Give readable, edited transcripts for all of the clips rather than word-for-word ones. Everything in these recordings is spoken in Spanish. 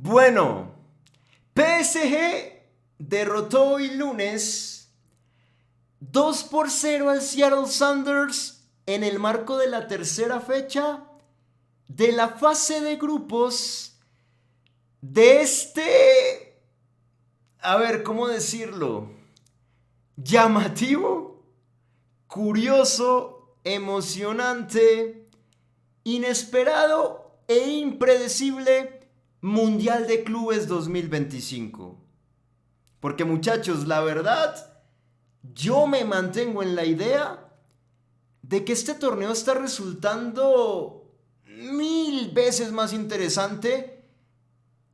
Bueno, PSG derrotó hoy lunes 2-0 al Seattle Sounders en el marco de la tercera fecha de la fase de grupos de ¿cómo decirlo? Llamativo, curioso, emocionante, inesperado e impredecible Mundial de Clubes 2025. Porque muchachos, la verdad, yo me mantengo en la idea de que este torneo está resultando 1000 veces más interesante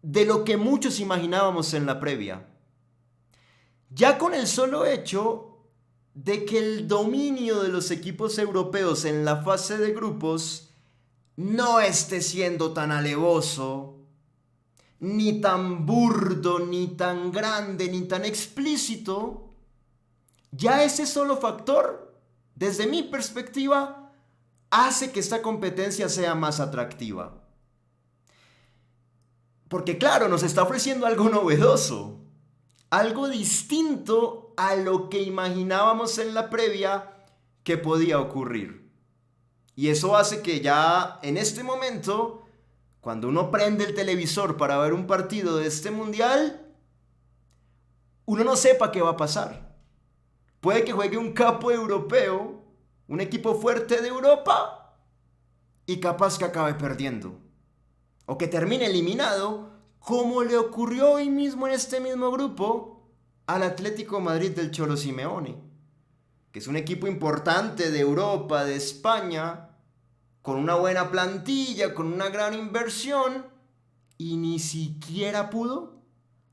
de lo que muchos imaginábamos en la previa. Ya con el solo hecho de que el dominio de los equipos europeos en la fase de grupos no esté siendo tan alevoso, ni tan burdo, ni tan grande, ni tan explícito, ya ese solo factor, desde mi perspectiva, hace que esta competencia sea más atractiva. Porque claro, nos está ofreciendo algo novedoso, algo distinto a lo que imaginábamos en la previa que podía ocurrir. Y eso hace que ya en este momento, cuando uno prende el televisor para ver un partido de este mundial, uno no sepa qué va a pasar. Puede que juegue un capo europeo, un equipo fuerte de Europa, y capaz que acabe perdiendo. O que termine eliminado, como le ocurrió hoy mismo en este mismo grupo al Atlético Madrid del Cholo Simeone, que es un equipo importante de Europa, de España, con una buena plantilla, con una gran inversión, y ni siquiera pudo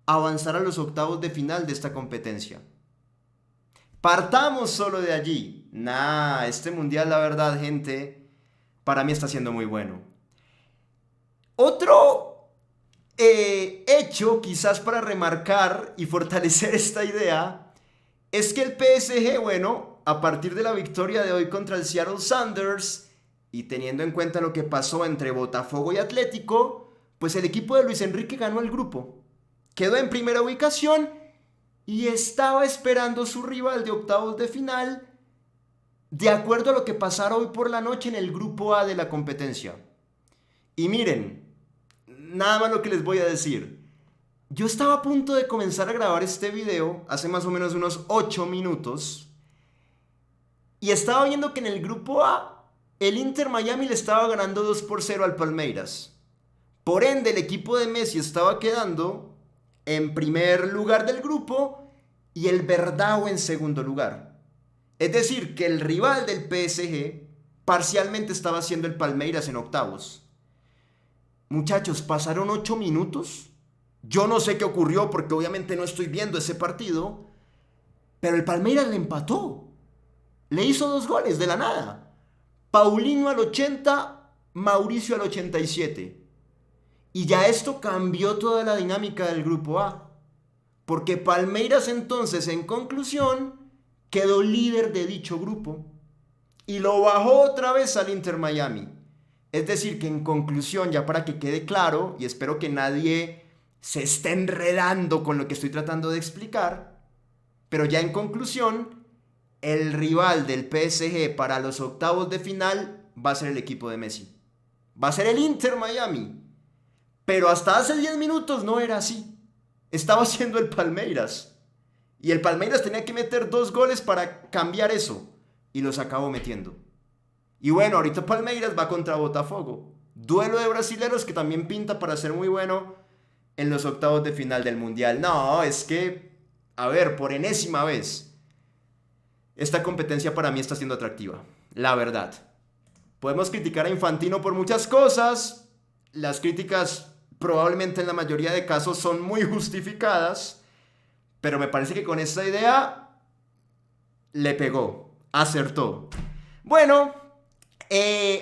avanzar a los octavos de final de esta competencia. Partamos solo de allí. Este mundial, la verdad, gente, para mí está siendo muy bueno. Otro hecho, quizás para remarcar y fortalecer esta idea, es que el PSG, bueno, a partir de la victoria de hoy contra el Seattle Sounders, y teniendo en cuenta lo que pasó entre Botafogo y Atlético, pues el equipo de Luis Enrique ganó el grupo. Quedó en primera ubicación y estaba esperando su rival de octavos de final, de acuerdo a lo que pasara hoy por la noche en el grupo A de la competencia. Y miren, nada más lo que les voy a decir. Yo estaba a punto de comenzar a grabar este video hace más o menos unos 8 minutos y estaba viendo que en el grupo A el Inter Miami le estaba ganando 2-0 al Palmeiras. Por ende, el equipo de Messi estaba quedando en primer lugar del grupo y el Verdão en segundo lugar. Es decir, que el rival del PSG parcialmente estaba siendo el Palmeiras en octavos. Muchachos, pasaron 8 minutos. Yo no sé qué ocurrió porque obviamente no estoy viendo ese partido, pero el Palmeiras le empató. Le hizo 2 goles de la nada. Paulinho al 80, Mauricio al 87. Y ya esto cambió toda la dinámica del grupo A. Porque Palmeiras entonces, en conclusión, quedó líder de dicho grupo. Y lo bajó otra vez al Inter Miami. Es decir, que en conclusión, ya para que quede claro, y espero que nadie se esté enredando con lo que estoy tratando de explicar, pero ya en conclusión, el rival del PSG para los octavos de final va a ser el equipo de Messi. Va a ser el Inter Miami. Pero hasta hace 10 minutos no era así. Estaba siendo el Palmeiras. Y el Palmeiras tenía que meter 2 goles para cambiar eso. Y los acabó metiendo. Y bueno, ahorita Palmeiras va contra Botafogo. Duelo de brasileros que también pinta para ser muy bueno en los octavos de final del Mundial. No, es que, por enésima vez, esta competencia para mí está siendo atractiva, la verdad. Podemos criticar a Infantino por muchas cosas. Las críticas probablemente en la mayoría de casos son muy justificadas, pero me parece que con esta idea le pegó, acertó. Bueno,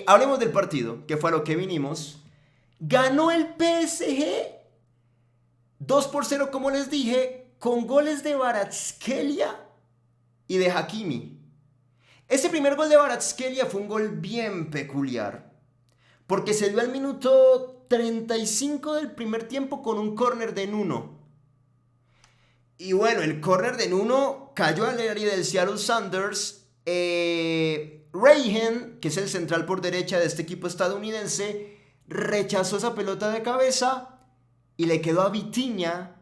hablemos del partido, que fue a lo que vinimos. Ganó el PSG 2-0, como les dije, con goles de Kvaratskhelia y de Hakimi. Ese primer gol de Kvaratskhelia fue un gol bien peculiar, porque se dio al minuto 35 del primer tiempo con un córner de Nuno. Y bueno, el córner de Nuno cayó al área del Seattle Sounders. Reihen, que es el central por derecha de este equipo estadounidense, rechazó esa pelota de cabeza y le quedó a Vitinha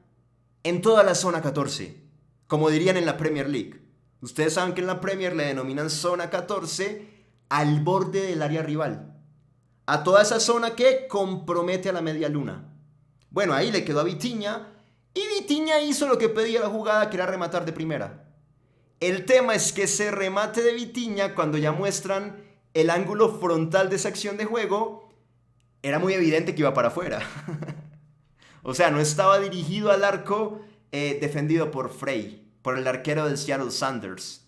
en toda la zona 14, como dirían en la Premier League. Ustedes saben que en la Premier le denominan zona 14 al borde del área rival, a toda esa zona que compromete a la media luna. Bueno, ahí le quedó a Vitinha y Vitinha hizo lo que pedía la jugada, que era rematar de primera. El tema es que ese remate de Vitinha, cuando ya muestran el ángulo frontal de esa acción de juego, era muy evidente que iba para afuera. O sea, no estaba dirigido al arco defendido por Frey, por el arquero del Seattle Sounders.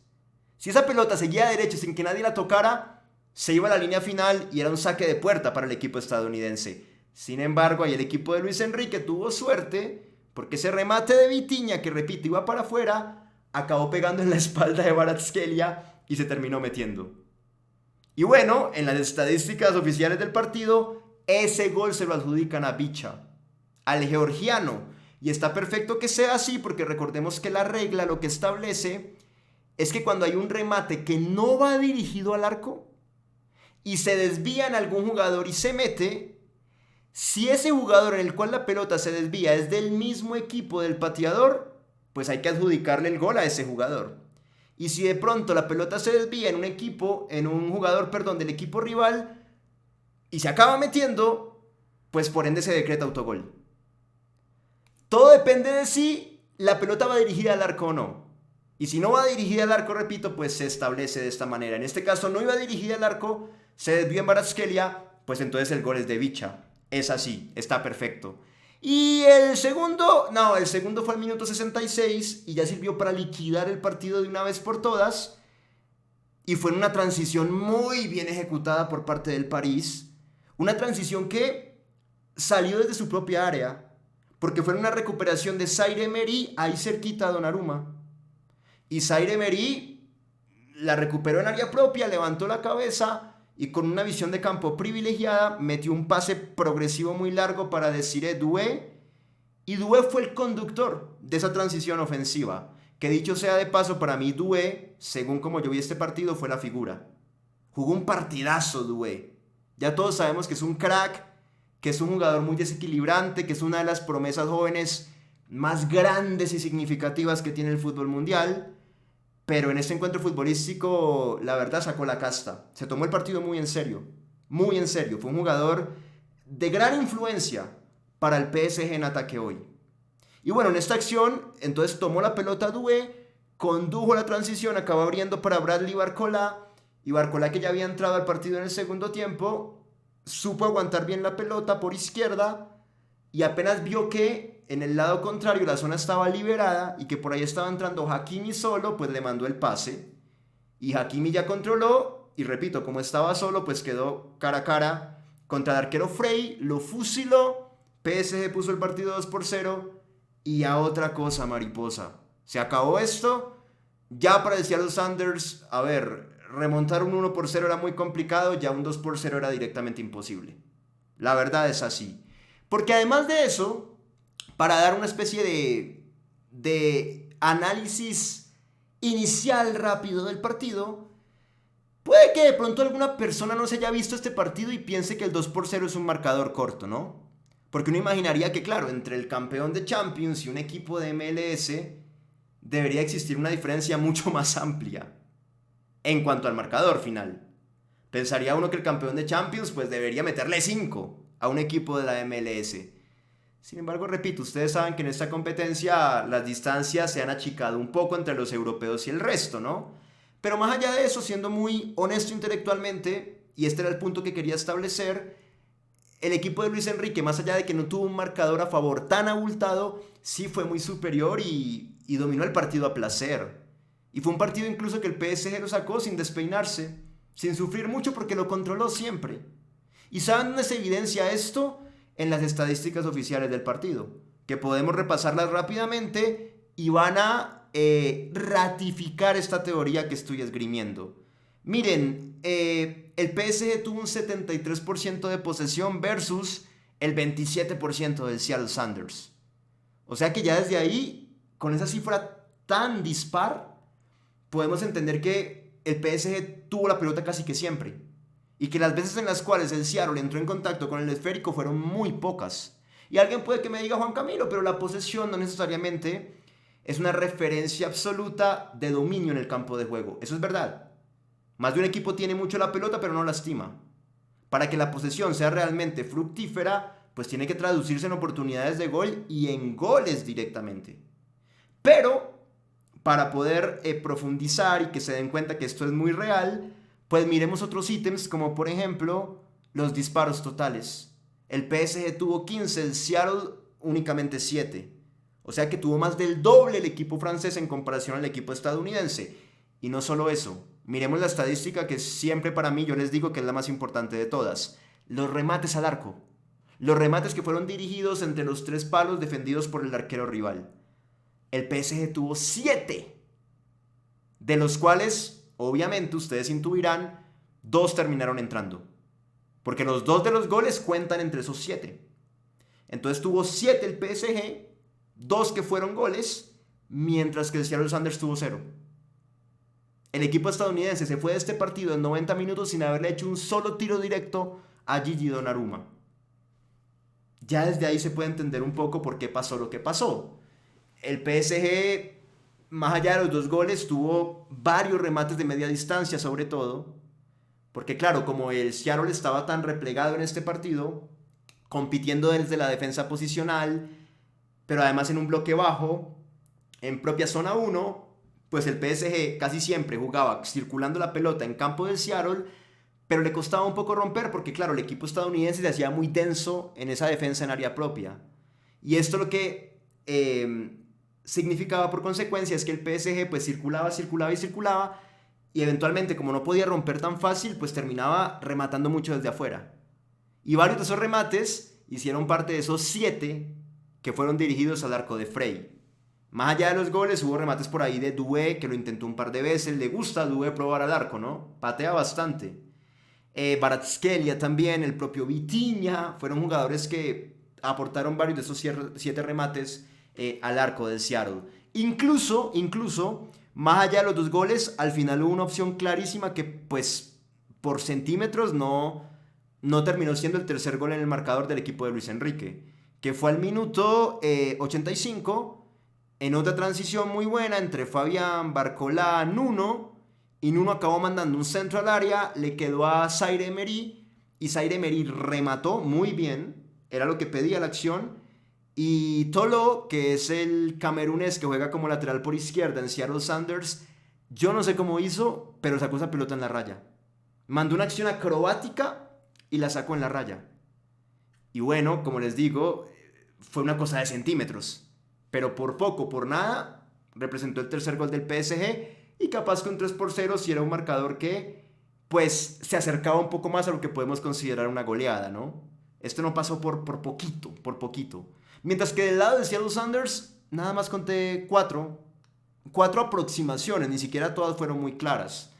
Si esa pelota seguía derecho sin que nadie la tocara, se iba a la línea final y era un saque de puerta para el equipo estadounidense. Sin embargo, ahí el equipo de Luis Enrique tuvo suerte, porque ese remate de Vitinha, que repito, iba para afuera, acabó pegando en la espalda de Kvaratskhelia y se terminó metiendo. Y bueno, en las estadísticas oficiales del partido, ese gol se lo adjudican a Bicha, al georgiano. Y está perfecto que sea así, porque recordemos que la regla lo que establece es que cuando hay un remate que no va dirigido al arco y se desvía en algún jugador y se mete, si ese jugador en el cual la pelota se desvía es del mismo equipo del pateador, pues hay que adjudicarle el gol a ese jugador. Y si de pronto la pelota se desvía en un jugador del equipo rival y se acaba metiendo, pues por ende se decreta autogol. Todo depende de si la pelota va dirigida al arco o no. Y si no va dirigida al arco, repito, pues se establece de esta manera. En este caso no iba dirigida al arco, se desvió en Kvaratskhelia, pues entonces el gol es de Bicha. Es así, está perfecto. Y el segundo fue al minuto 66 y ya sirvió para liquidar el partido de una vez por todas. Y fue en una transición muy bien ejecutada por parte del París. Una transición que salió desde su propia área, porque fue una recuperación de Zaire Emery ahí cerquita a Donnarumma. Y Zaire Emery la recuperó en área propia, levantó la cabeza y con una visión de campo privilegiada metió un pase progresivo muy largo para Desiré Doué, y Doué fue el conductor de esa transición ofensiva, que dicho sea de paso, para mí Doué, según como yo vi este partido, fue la figura. Jugó un partidazo Doué. Ya todos sabemos que es un crack, que es un jugador muy desequilibrante, que es una de las promesas jóvenes más grandes y significativas que tiene el fútbol mundial. Pero en este encuentro futbolístico, la verdad, sacó la casta. Se tomó el partido muy en serio. Muy en serio. Fue un jugador de gran influencia para el PSG en ataque hoy. Y bueno, en esta acción, entonces tomó la pelota Doué, condujo la transición, acabó abriendo para Bradley Barcola. Y Barcola, que ya había entrado al partido en el segundo tiempo, supo aguantar bien la pelota por izquierda. Y apenas vio que en el lado contrario la zona estaba liberada y que por ahí estaba entrando Hakimi solo, pues le mandó el pase. Y Hakimi ya controló y repito, como estaba solo, pues quedó cara a cara contra el arquero Frey, lo fusiló, PSG puso el partido 2-0 y a otra cosa, mariposa. Se acabó esto, ya para el Seattle Sounders, a ver, remontar un 1-0 era muy complicado, ya un 2-0 era directamente imposible. La verdad es así. Porque además de eso, para dar una especie de análisis inicial rápido del partido, puede que de pronto alguna persona no se haya visto este partido y piense que el 2-0 es un marcador corto, ¿no? Porque uno imaginaría que, claro, entre el campeón de Champions y un equipo de MLS debería existir una diferencia mucho más amplia en cuanto al marcador final. Pensaría uno que el campeón de Champions pues debería meterle 5 a un equipo de la MLS. Sin embargo, repito, ustedes saben que en esta competencia las distancias se han achicado un poco entre los europeos y el resto, ¿no? Pero más allá de eso, siendo muy honesto intelectualmente, y este era el punto que quería establecer, el equipo de Luis Enrique, más allá de que no tuvo un marcador a favor tan abultado, sí fue muy superior y dominó el partido a placer. Y fue un partido incluso que el PSG lo sacó sin despeinarse, sin sufrir mucho porque lo controló siempre. ¿Y saben dónde se evidencia esto? En las estadísticas oficiales del partido, que podemos repasarlas rápidamente y van a ratificar esta teoría que estoy esgrimiendo. Miren, el PSG tuvo un 73% de posesión versus el 27% del Seattle Sounders. O sea que ya desde ahí, con esa cifra tan dispar, podemos entender que el PSG tuvo la pelota casi que siempre. Y que las veces en las cuales el Seattle entró en contacto con el esférico fueron muy pocas. Y alguien puede que me diga, Juan Camilo, pero la posesión no necesariamente es una referencia absoluta de dominio en el campo de juego. Eso es verdad. Más de un equipo tiene mucho la pelota, pero no lastima. Para que la posesión sea realmente fructífera, pues tiene que traducirse en oportunidades de gol y en goles directamente. Pero, para poder profundizar y que se den cuenta que esto es muy real, pues miremos otros ítems como por ejemplo los disparos totales. El PSG tuvo 15, el Seattle únicamente 7. O sea que tuvo más del doble el equipo francés en comparación al equipo estadounidense. Y no solo eso, miremos la estadística que siempre para mí yo les digo que es la más importante de todas. Los remates al arco. Los remates que fueron dirigidos entre los 3 palos defendidos por el arquero rival. El PSG tuvo 7, de los cuales, obviamente, ustedes intuirán, 2 terminaron entrando. Porque los 2 de los goles cuentan entre esos 7. Entonces tuvo 7 el PSG, 2 que fueron goles, mientras que el Seattle Sounders tuvo 0. El equipo estadounidense se fue de este partido en 90 minutos sin haberle hecho un solo tiro directo a Gigi Donnarumma. Ya desde ahí se puede entender un poco por qué pasó lo que pasó. El PSG, más allá de los 2 goles, tuvo varios remates de media distancia sobre todo. Porque claro, como el Seattle estaba tan replegado en este partido, compitiendo desde la defensa posicional, pero además en un bloque bajo, en propia zona 1, pues el PSG casi siempre jugaba circulando la pelota en campo del Seattle, pero le costaba un poco romper porque claro, el equipo estadounidense se hacía muy denso en esa defensa en área propia. Y esto lo que significaba por consecuencia es que el PSG pues circulaba y eventualmente como no podía romper tan fácil pues terminaba rematando mucho desde afuera. Y varios de esos remates hicieron parte de esos 7 que fueron dirigidos al arco de Frey. Más allá de los goles hubo remates por ahí de Doué que lo intentó un par de veces, le gusta a Doué probar al arco, ¿no? Patea bastante. Kvaratskhelia también, el propio Vitinha, fueron jugadores que aportaron varios de esos 7 remates al arco del Seattle. Incluso, más allá de los 2 goles, al final hubo una opción clarísima que pues por centímetros no terminó siendo el tercer gol en el marcador del equipo de Luis Enrique, que fue al minuto 85 en otra transición muy buena entre Fabián, Barcolá, Nuno, y Nuno acabó mandando un centro al área, le quedó a Zaire Emery y Zaire Emery remató muy bien, era lo que pedía la acción. Y Tolo, que es el camerunés que juega como lateral por izquierda en Seattle Sounders, yo no sé cómo hizo, pero sacó esa pelota en la raya. Mandó una acción acrobática y la sacó en la raya. Y bueno, como les digo, fue una cosa de centímetros. Pero por poco, por nada, representó el tercer gol del PSG. Y capaz que un 3-0 si era un marcador que, pues, se acercaba un poco más a lo que podemos considerar una goleada, ¿no? Esto no pasó por poquito. Mientras que del lado de Seattle Sounders, nada más conté 4 aproximaciones, ni siquiera todas fueron muy claras.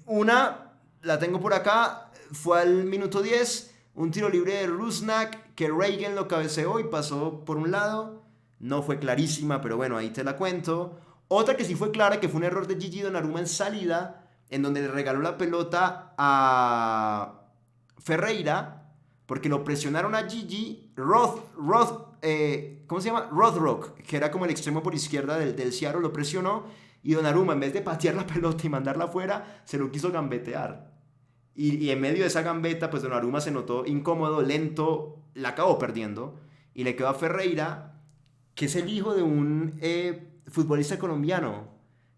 Una, la tengo por acá, fue al minuto 10, un tiro libre de Rusnak, que Reagan lo cabeceó y pasó por un lado. No fue clarísima, pero bueno, ahí te la cuento. Otra que sí fue clara, que fue un error de Gigi Donnarumma en salida, en donde le regaló la pelota a Ferreira, porque lo presionaron a Gigi. ¿Cómo se llama? Rothrock, que era como el extremo por izquierda del Seattle, lo presionó, y Donnarumma, en vez de patear la pelota y mandarla afuera, se lo quiso gambetear. Y en medio de esa gambeta, pues Donnarumma se notó incómodo, lento, la acabó perdiendo, y le quedó a Ferreira, que es el hijo de un futbolista colombiano,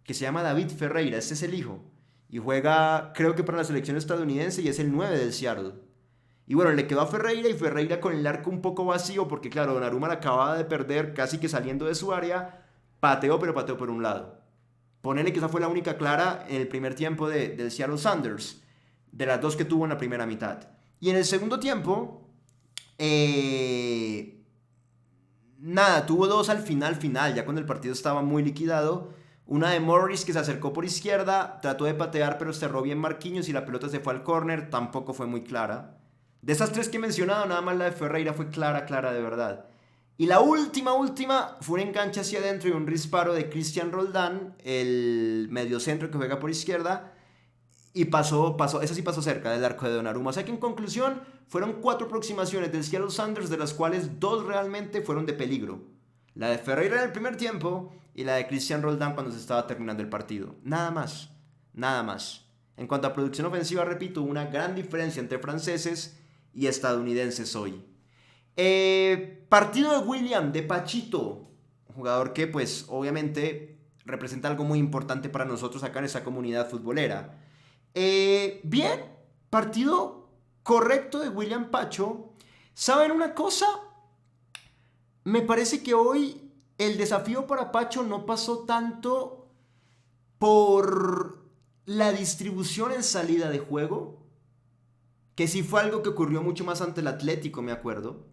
que se llama David Ferreira, este es el hijo, y juega, creo que para la selección estadounidense, y es el 9 del Seattle. Y bueno, le quedó a Ferreira, y Ferreira con el arco un poco vacío, porque claro, Donnarumma la acababa de perder casi que saliendo de su área, pateó por un lado. Ponele que esa fue la única clara en el primer tiempo del Seattle Sounders, de las 2 que tuvo en la primera mitad. Y en el segundo tiempo, nada, tuvo 2 al final, ya cuando el partido estaba muy liquidado. Una de Morris que se acercó por izquierda, trató de patear pero cerró bien Marquinhos y la pelota se fue al córner, tampoco fue muy clara. De esas tres que he mencionado, nada más la de Ferreira fue clara, clara de verdad. Y la última, fue un enganche hacia adentro y un disparo de Cristian Roldán, el mediocentro que juega por izquierda, y esa sí pasó cerca del arco de Donnarumma. O sea que en conclusión, fueron 4 aproximaciones del Seattle Sounders, de las cuales 2 realmente fueron de peligro. La de Ferreira en el primer tiempo y la de Cristian Roldán cuando se estaba terminando el partido. Nada más, nada más. En cuanto a producción ofensiva, repito, una gran diferencia entre franceses y estadounidenses hoy. Partido de William, de Pachito, un jugador que pues obviamente representa algo muy importante para nosotros acá en esa comunidad futbolera. Bien, partido correcto de William Pacho. ¿Saben una cosa? Me parece que hoy el desafío para Pacho no pasó tanto por la distribución en salida de juego, que sí fue algo que ocurrió mucho más ante el Atlético, me acuerdo.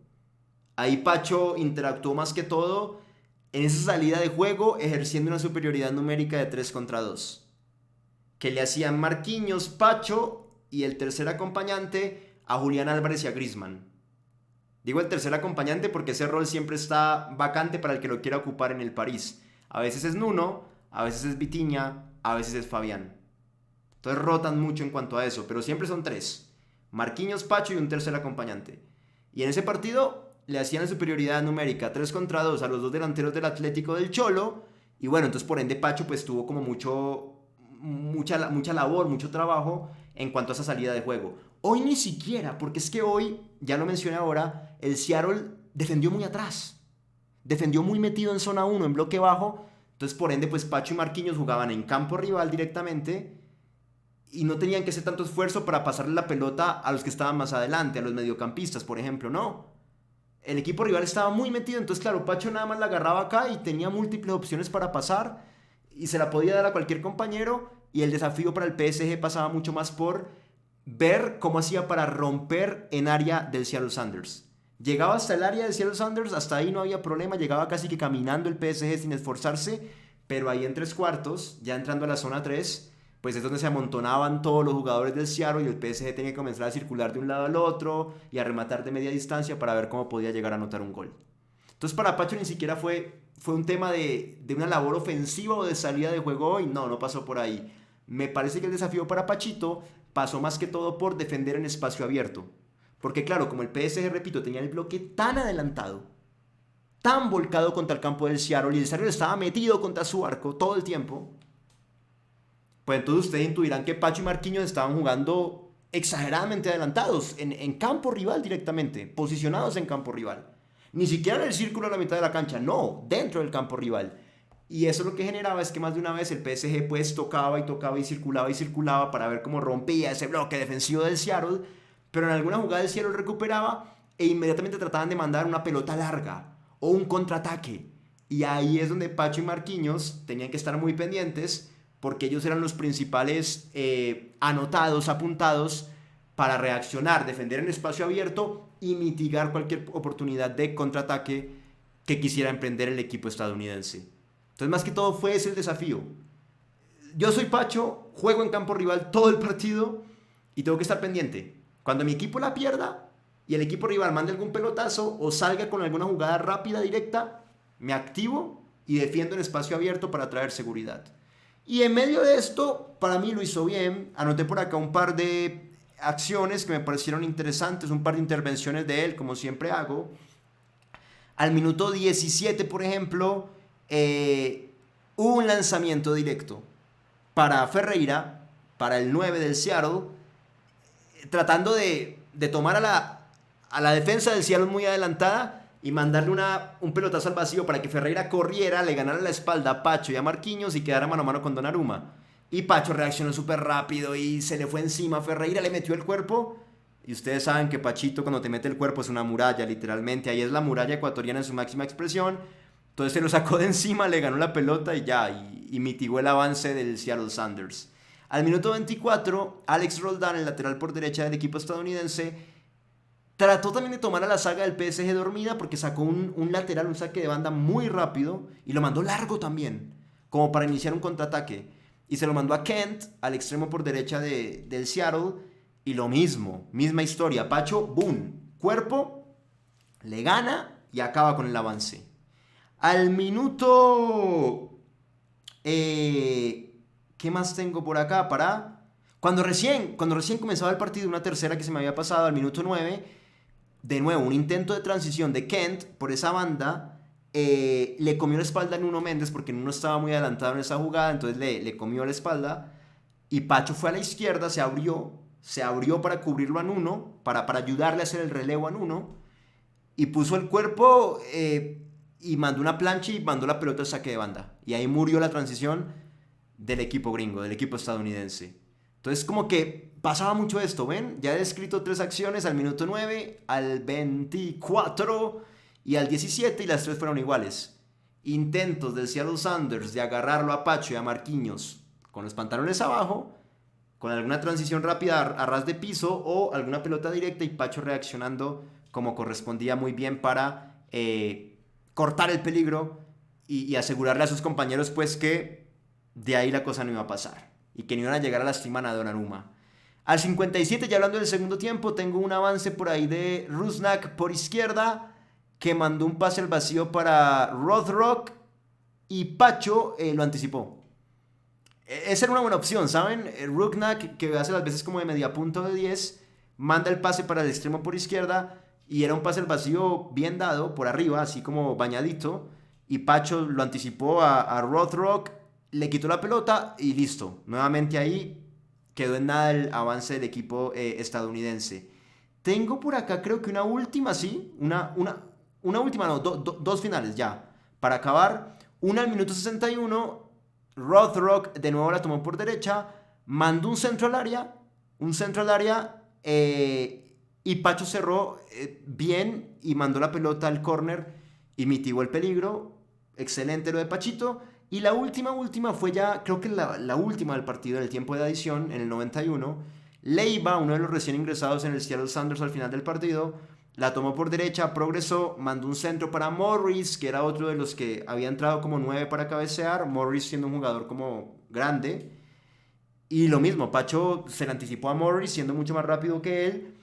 Ahí Pacho interactuó más que todo en esa salida de juego, ejerciendo una superioridad numérica de 3 contra 2, que le hacían Marquinhos, Pacho y el tercer acompañante a Julián Álvarez y a Griezmann. Digo el tercer acompañante porque ese rol siempre está vacante para el que lo quiera ocupar en el París. A veces es Nuno, a veces es Vitinha, a veces es Fabián. Entonces rotan mucho en cuanto a eso, pero siempre son 3. Marquinhos, Pacho y un tercer acompañante. Y en ese partido le hacían la superioridad numérica 3 contra 2 a los 2 delanteros del Atlético del Cholo. Y bueno, entonces por ende Pacho pues tuvo como mucha labor, mucho trabajo en cuanto a esa salida de juego. Hoy ni siquiera, porque es que hoy, ya lo mencioné ahora, el Seattle defendió muy atrás. Defendió muy metido en zona 1, en bloque bajo. Entonces por ende pues Pacho y Marquinhos jugaban en campo rival directamente y no tenían que hacer tanto esfuerzo para pasarle la pelota a los que estaban más adelante, a los mediocampistas, por ejemplo, no. El equipo rival estaba muy metido, entonces claro, Pacho nada más la agarraba acá y tenía múltiples opciones para pasar y se la podía dar a cualquier compañero, y el desafío para el PSG pasaba mucho más por ver cómo hacía para romper en área del Seattle Sounders. Llegaba hasta el área del Seattle Sounders, hasta ahí no había problema, llegaba casi que caminando el PSG sin esforzarse, pero ahí en 3/4, ya entrando a la zona 3, pues es donde se amontonaban todos los jugadores del Seattle y el PSG tenía que comenzar a circular de un lado al otro y a rematar de media distancia para ver cómo podía llegar a anotar un gol. Entonces para Pacho ni siquiera fue un tema de una labor ofensiva o de salida de juego hoy, no pasó por ahí. Me parece que el desafío para Pachito pasó más que todo por defender en espacio abierto. Porque claro, como el PSG, repito, tenía el bloque tan adelantado, tan volcado contra el campo del Seattle y el Seattle estaba metido contra su arco todo el tiempo, pues entonces ustedes intuirán que Pacho y Marquinhos estaban jugando exageradamente adelantados, en campo rival directamente, posicionados en campo rival. Ni siquiera en el círculo a la mitad de la cancha, no, dentro del campo rival. Y eso lo que generaba es que más de una vez el PSG pues tocaba y circulaba para ver cómo rompía ese bloque defensivo del Seattle, pero en alguna jugada el Seattle recuperaba e inmediatamente trataban de mandar una pelota larga o un contraataque. Y ahí es donde Pacho y Marquinhos tenían que estar muy pendientes, porque ellos eran los principales anotados, apuntados para reaccionar, defender en espacio abierto y mitigar cualquier oportunidad de contraataque que quisiera emprender el equipo estadounidense. Entonces, más que todo fue ese el desafío. Yo soy Pacho, juego en campo rival todo el partido y tengo que estar pendiente. Cuando mi equipo la pierda y el equipo rival mande algún pelotazo o salga con alguna jugada rápida, directa, me activo y defiendo en espacio abierto para traer seguridad. Y en medio de esto, para mí lo hizo bien. Anoté por acá un par de acciones que me parecieron interesantes, un par de intervenciones de él, como siempre hago. Al minuto 17, por ejemplo, hubo un lanzamiento directo para Ferreira, para el 9 del Seattle, tratando de tomar a la defensa del Seattle muy adelantada y mandarle un pelotazo al vacío para que Ferreira corriera, le ganara la espalda a Pacho y a Marquinhos y quedara mano a mano con Donnarumma. Y Pacho reaccionó súper rápido y se le fue encima a Ferreira, le metió el cuerpo. Y ustedes saben que Pachito, cuando te mete el cuerpo, es una muralla, literalmente. Ahí es la muralla ecuatoriana en su máxima expresión. Entonces se lo sacó de encima, le ganó la pelota y ya, y mitigó el avance del Seattle Sounders. Al minuto 24, Alex Roldán, el lateral por derecha del equipo estadounidense, trató también de tomar a la saga del PSG dormida porque sacó un lateral, un saque de banda muy rápido y lo mandó largo también, como para iniciar un contraataque. Y se lo mandó a Kent, al extremo por derecha del Seattle, Y lo mismo, misma historia. Pacho, boom, cuerpo, le gana y acaba con el avance. Al minuto... ¿qué más tengo por acá? Cuando recién comenzaba el partido, una tercera que se me había pasado al minuto 9, de nuevo, un intento de transición de Kent por esa banda, le comió la espalda a Nuno Méndez porque Nuno estaba muy adelantado en esa jugada, entonces le comió la espalda y Pacho fue a la izquierda, se abrió para cubrirlo a Nuno, para ayudarle a hacer el relevo a Nuno y puso el cuerpo y mandó una plancha y mandó la pelota al saque de banda. Y ahí murió la transición del equipo gringo, del equipo estadounidense. Entonces como que pasaba mucho esto, ¿ven? Ya he descrito 3 acciones al minuto 9, al 24 y al 17 y las 3 fueron iguales. Intentos del Seattle Sounders de agarrarlo a Pacho y a Marquinhos con los pantalones abajo, con alguna transición rápida a ras de piso o alguna pelota directa y Pacho reaccionando como correspondía muy bien para cortar el peligro y asegurarle a sus compañeros pues que de ahí la cosa no iba a pasar y que no iban a llegar a lastimar a Donnarumma. Al 57, ya hablando del segundo tiempo, tengo un avance por ahí de Rusnak por izquierda que mandó un pase al vacío para Rothrock y Pacho lo anticipó. Esa era una buena opción, ¿saben? Rusnak, que hace las veces como de media punta de 10, manda el pase para el extremo por izquierda y era un pase al vacío bien dado por arriba, así como bañadito. Y Pacho lo anticipó a Rothrock, le quitó la pelota y listo. Nuevamente ahí quedó en nada el avance del equipo estadounidense. Tengo por acá creo que una última, sí. Una última, no, dos finales ya. Para acabar, una al minuto 61, Rothrock de nuevo la tomó por derecha, mandó un centro al área y Pacho cerró bien y mandó la pelota al córner y mitigó el peligro. Excelente lo de Pachito. Y la última fue ya, creo que la última del partido en el tiempo de adición, en el 91. Leiva, uno de los recién ingresados en el Seattle Sounders al final del partido, la tomó por derecha, progresó, mandó un centro para Morris, que era otro de los que había entrado como 9 para cabecear. Morris siendo un jugador como grande. Y lo mismo, Pacho se le anticipó a Morris siendo mucho más rápido que él,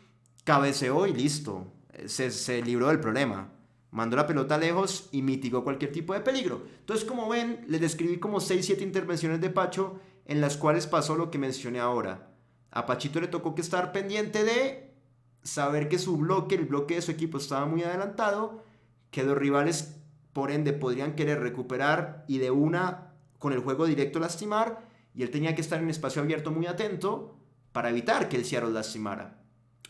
cabeceó y listo. Se libró del problema. Mandó la pelota lejos y mitigó cualquier tipo de peligro. Entonces, como ven, les describí como 6-7 intervenciones de Pacho en las cuales pasó lo que mencioné ahora. A Pachito le tocó que estar pendiente de saber que el bloque de su equipo estaba muy adelantado, que los rivales, por ende, podrían querer recuperar y de una, con el juego directo, lastimar, y él tenía que estar en espacio abierto muy atento para evitar que el Seattle lastimara.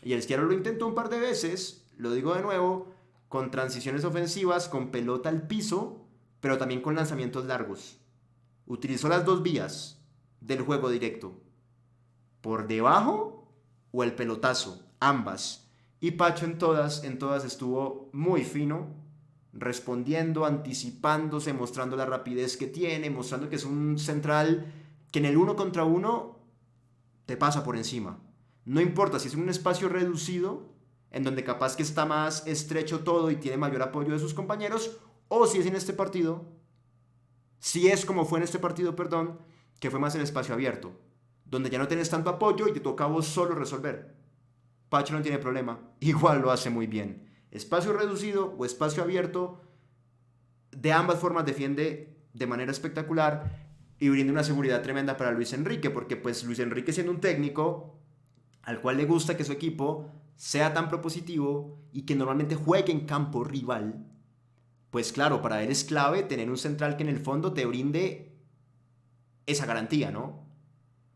Y el Seattle lo intentó un par de veces, lo digo de nuevo, con transiciones ofensivas, con pelota al piso, pero también con lanzamientos largos. Utilizó las dos vías del juego directo, por debajo o el pelotazo, ambas. Y Pacho en todas estuvo muy fino, respondiendo, anticipándose, mostrando la rapidez que tiene, mostrando que es un central que en el 1 contra 1 te pasa por encima. No importa si es un espacio reducido, en donde capaz que está más estrecho todo y tiene mayor apoyo de sus compañeros, o si es en este partido, si es como fue en este partido, perdón, que fue más en espacio abierto, donde ya no tienes tanto apoyo y te toca a vos solo resolver. Pacho no tiene problema, igual lo hace muy bien. Espacio reducido o espacio abierto, de ambas formas defiende de manera espectacular y brinda una seguridad tremenda para Luis Enrique, porque pues Luis Enrique siendo un técnico al cual le gusta que su equipo sea tan propositivo y que normalmente juegue en campo rival, pues claro, para él es clave tener un central que en el fondo te brinde esa garantía, ¿no?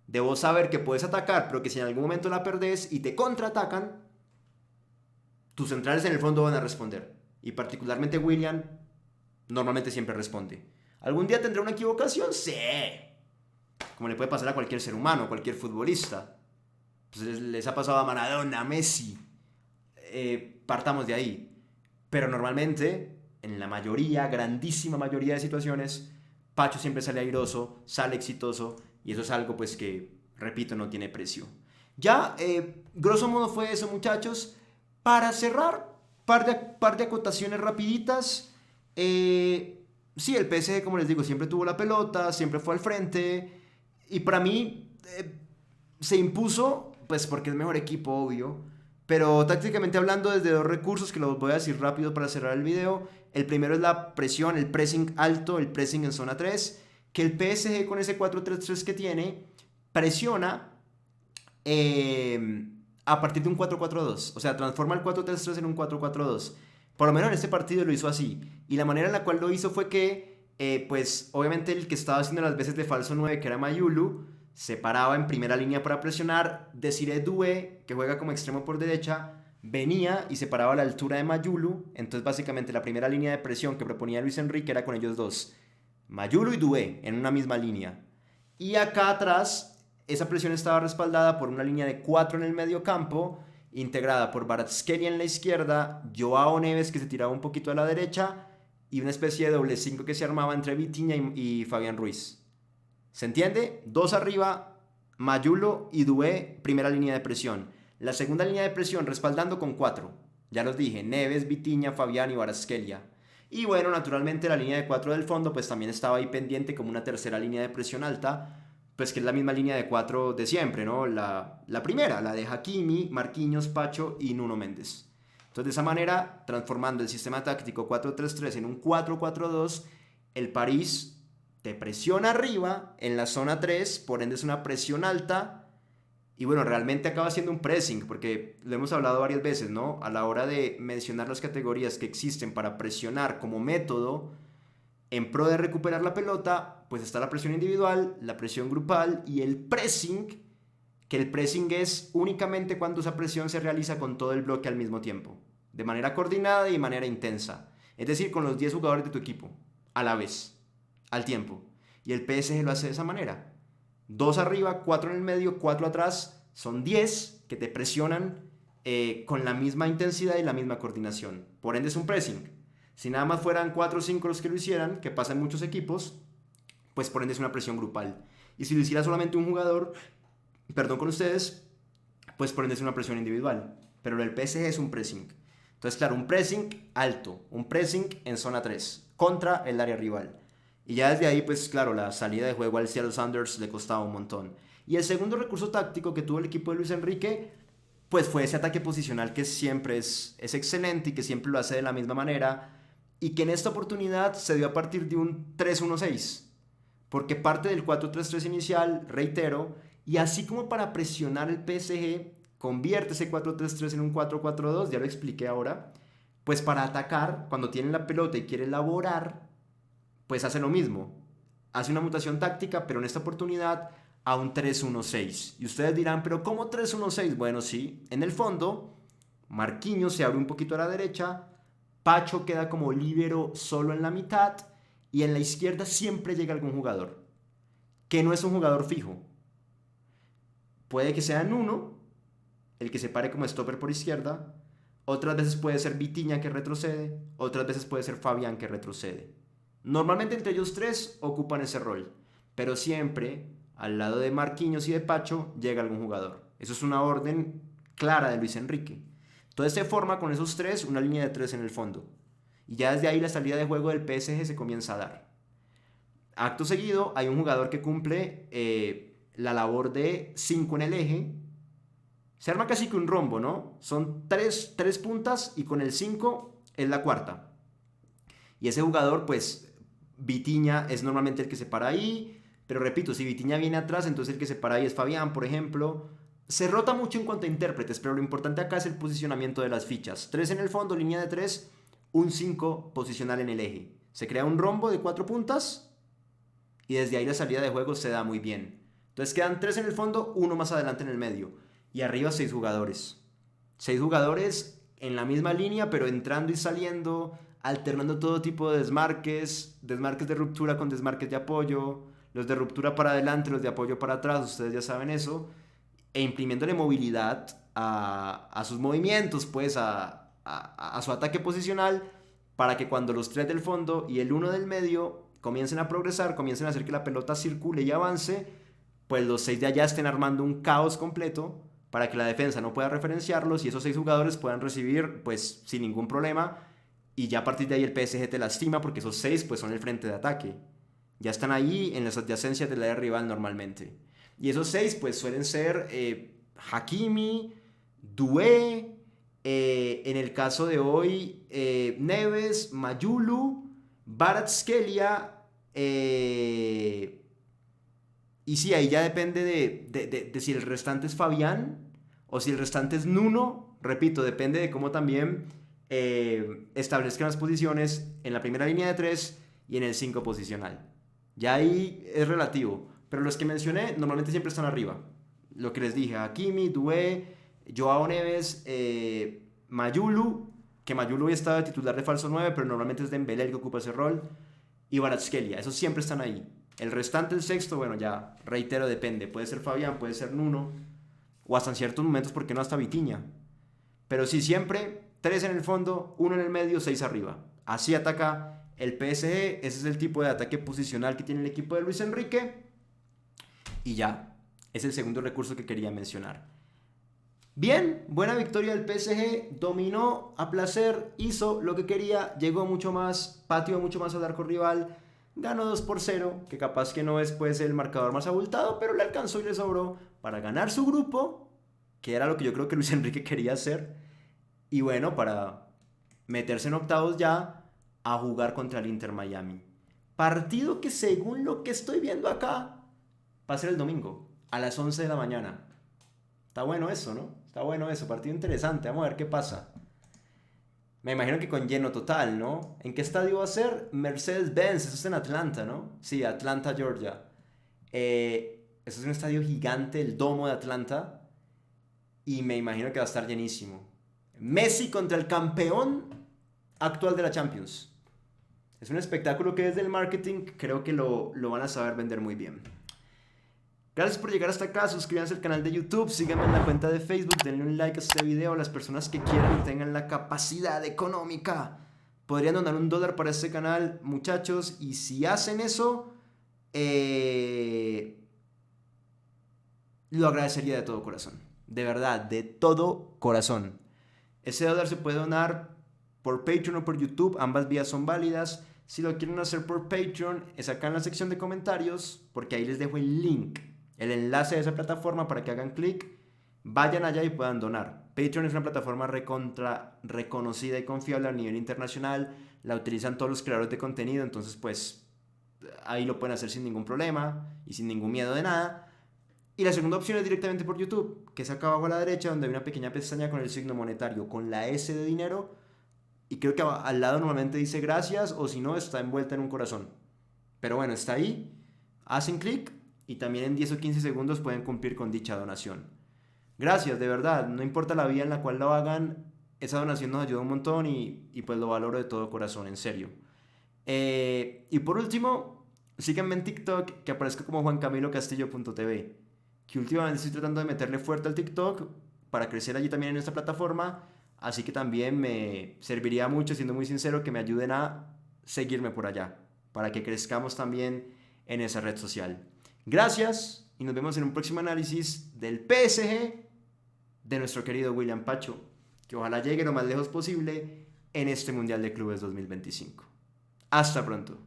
De vos saber que puedes atacar, pero que si en algún momento la perdés y te contraatacan, tus centrales en el fondo van a responder. Y particularmente William normalmente siempre responde. ¿Algún día tendrá una equivocación? Sí. Como le puede pasar a cualquier ser humano, a cualquier futbolista. Pues les ha pasado a Maradona, a Messi. Partamos de ahí. Pero normalmente, en la mayoría, grandísima mayoría de situaciones, Pacho siempre sale airoso, sale exitoso, y eso es algo pues que, repito, no tiene precio. Ya, grosso modo fue eso, muchachos. Para cerrar, par de acotaciones rapiditas. Sí, el PSG, como les digo, siempre tuvo la pelota, siempre fue al frente, y para mí se impuso pues porque es mejor equipo, obvio. Pero tácticamente hablando, desde dos recursos que los voy a decir rápido para cerrar el video. El primero es la presión, el pressing alto, el pressing en zona 3. Que el PSG con ese 4-3-3 que tiene, presiona a partir de un 4-4-2. O sea, transforma el 4-3-3 en un 4-4-2. Por lo menos en este partido lo hizo así. Y la manera en la cual lo hizo fue que, pues obviamente el que estaba haciendo las veces de falso 9, que era Mayulu, se paraba en primera línea para presionar. Desiré Doué, que juega como extremo por derecha, venía y se paraba a la altura de Mayulu. Entonces básicamente la primera línea de presión que proponía Luis Enrique era con ellos dos, Mayulu y Doué, en una misma línea. Y acá atrás, esa presión estaba respaldada por una línea de 4 en el medio campo, integrada por Kvaratskhelia en la izquierda, Joao Neves que se tiraba un poquito a la derecha, y una especie de doble 5 que se armaba entre Vitinha y Fabián Ruiz. ¿Se entiende? Dos arriba, Mayulo y Doué, primera línea de presión. La segunda línea de presión respaldando con 4. Ya los dije, Neves, Vitinha, Fabián y Kvaratskhelia. Y bueno, naturalmente la línea de 4 del fondo pues también estaba ahí pendiente como una tercera línea de presión alta, pues que es la misma línea de 4 de siempre, ¿no? La primera, la de Hakimi, Marquinhos, Pacho y Nuno Méndez. Entonces de esa manera, transformando el sistema táctico 4-3-3 en un 4-4-2, el París te presiona arriba en la zona 3, por ende es una presión alta. Y bueno, realmente acaba siendo un pressing, porque lo hemos hablado varias veces, ¿no? A la hora de mencionar las categorías que existen para presionar como método en pro de recuperar la pelota, pues está la presión individual, la presión grupal y el pressing, que el pressing es únicamente cuando esa presión se realiza con todo el bloque al mismo tiempo, de manera coordinada y de manera intensa. Es decir, con los 10 jugadores de tu equipo, a la vez, al tiempo. Y el PSG lo hace de esa manera. 2 arriba, 4 en el medio, 4 atrás, son 10 que te presionan con la misma intensidad y la misma coordinación. Por ende es un pressing. Si nada más fueran 4 o 5 los que lo hicieran, que pasa en muchos equipos, pues por ende es una presión grupal. Y si lo hiciera solamente un jugador, perdón con ustedes, pues por ende es una presión individual. Pero el PSG es un pressing. Entonces, claro, un pressing alto, un pressing en zona 3, contra el área rival. Y ya desde ahí, pues claro, la salida de juego al Seattle Sounders le costaba un montón. Y el segundo recurso táctico que tuvo el equipo de Luis Enrique, pues fue ese ataque posicional que siempre es excelente y que siempre lo hace de la misma manera, y que en esta oportunidad se dio a partir de un 3-1-6, porque parte del 4-3-3 inicial, reitero, y así como para presionar el PSG, convierte ese 4-3-3 en un 4-4-2, ya lo expliqué ahora, pues para atacar, cuando tiene la pelota y quiere elaborar, pues hace lo mismo. Hace una mutación táctica, pero en esta oportunidad a un 3-1-6. Y ustedes dirán, ¿pero cómo 3-1-6? Bueno, sí, en el fondo, Marquinhos se abre un poquito a la derecha, Pacho queda como líbero solo en la mitad, y en la izquierda siempre llega algún jugador, que no es un jugador fijo. Puede que sea Nuno, el que se pare como stopper por izquierda, otras veces puede ser Vitinha que retrocede, otras veces puede ser Fabián que retrocede. Normalmente entre ellos tres ocupan ese rol, pero siempre al lado de Marquinhos y de Pacho llega algún jugador. Eso es una orden clara de Luis Enrique. Entonces se forma con esos tres una línea de 3 en el fondo. Y ya desde ahí la salida de juego del PSG se comienza a dar. Acto seguido hay un jugador que cumple la labor de 5 en el eje. Se arma casi que un rombo, ¿no? Son tres puntas y con el 5 es la cuarta. Y ese jugador, pues, Vitinha es normalmente el que se para ahí. Pero repito, si Vitinha viene atrás, entonces el que se para ahí es Fabián, por ejemplo. Se rota mucho en cuanto a intérpretes, pero lo importante acá es el posicionamiento de las fichas. 3 en el fondo, línea de 3, un 5 posicional en el eje. Se crea un rombo de 4 puntas y desde ahí la salida de juego se da muy bien. Entonces quedan 3 en el fondo, 1 más adelante en el medio. Y arriba 6 jugadores. 6 jugadores en la misma línea, pero entrando y saliendo, alternando todo tipo de desmarques, desmarques de ruptura con desmarques de apoyo, los de ruptura para adelante, los de apoyo para atrás, ustedes ya saben eso, e imprimiéndole movilidad a sus movimientos, pues a su ataque posicional, para que cuando los 3 del fondo y el 1 del medio comiencen a progresar, comiencen a hacer que la pelota circule y avance, pues los 6 de allá estén armando un caos completo para que la defensa no pueda referenciarlos y esos 6 jugadores puedan recibir pues sin ningún problema, y ya a partir de ahí el PSG te lastima porque esos 6 pues son el frente de ataque. Ya están ahí en las adyacencias del área rival normalmente. Y esos 6 pues suelen ser Hakimi, Doué, en el caso de hoy, Neves, Mayulu, Kvaratskhelia, y sí, ahí ya depende de si el restante es Fabián o si el restante es Nuno. Repito, depende de cómo también establezcan las posiciones en la primera línea de 3 y en el 5 posicional. Ya ahí es relativo. Pero los que mencioné normalmente siempre están arriba. Lo que les dije, Hakimi, Doué, Joao Neves, Mayulu, que Mayulu hoy estaba de titular de falso 9, pero normalmente es Dembélé el que ocupa ese rol, y Kvaratskhelia. Esos siempre están ahí. El restante, el sexto, bueno, ya reitero, depende. Puede ser Fabián, puede ser Nuno, o hasta en ciertos momentos, ¿por qué no hasta Vitinha? Pero sí, siempre 3 en el fondo, 1 en el medio, 6 arriba. Así ataca el PSG. Ese es el tipo de ataque posicional que tiene el equipo de Luis Enrique. Y ya, es el segundo recurso que quería mencionar. Bien, buena victoria del PSG, dominó a placer, hizo lo que quería, llegó mucho más, pateó mucho más al arco rival, ganó 2-0, que capaz que no es pues el marcador más abultado, pero le alcanzó y le sobró para ganar su grupo, que era lo que yo creo que Luis Enrique quería hacer, y bueno, para meterse en octavos ya a jugar contra el Inter Miami. Partido que según lo que estoy viendo acá, va a ser el domingo, a las 11 de la mañana. Está bueno eso, ¿no? Está bueno eso, partido interesante, vamos a ver qué pasa. Me imagino que con lleno total, ¿no? ¿En qué estadio va a ser? Mercedes-Benz, eso es en Atlanta, ¿no? Sí, Atlanta, Georgia. Eso es un estadio gigante, el Domo de Atlanta, y me imagino que va a estar llenísimo. Messi contra el campeón actual de la Champions. Es un espectáculo que desde el marketing creo que lo van a saber vender muy bien. Gracias por llegar hasta acá, suscríbanse al canal de YouTube, síganme en la cuenta de Facebook, denle un like a este video. Las personas que quieran y tengan la capacidad económica podrían donar $1 para este canal, muchachos, y si hacen eso, lo agradecería de todo corazón, de verdad, de todo corazón. Ese dólar se puede donar por Patreon o por YouTube, ambas vías son válidas. Si lo quieren hacer por Patreon, es acá en la sección de comentarios, porque ahí les dejo el link, el enlace de esa plataforma para que hagan clic, vayan allá y puedan donar. Patreon es una plataforma reconocida y confiable a nivel internacional, la utilizan todos los creadores de contenido, entonces pues ahí lo pueden hacer sin ningún problema y sin ningún miedo de nada. Y la segunda opción es directamente por YouTube, que es acá abajo a la derecha, donde hay una pequeña pestaña con el signo monetario, con la S de dinero, y creo que al lado normalmente dice gracias, o si no, está envuelta en un corazón. Pero bueno, está ahí, hacen clic, y también en 10 o 15 segundos pueden cumplir con dicha donación. Gracias, de verdad, no importa la vía en la cual lo hagan, esa donación nos ayuda un montón y pues lo valoro de todo corazón, en serio. Y por último, síganme en TikTok, que aparezco como juancamilocastillo.tv, que últimamente estoy tratando de meterle fuerte al TikTok para crecer allí también en esta plataforma, así que también me serviría mucho, siendo muy sincero, que me ayuden a seguirme por allá, para que crezcamos también en esa red social. Gracias y nos vemos en un próximo análisis del PSG de nuestro querido William Pacho, que ojalá llegue lo más lejos posible en este Mundial de Clubes 2025. Hasta pronto.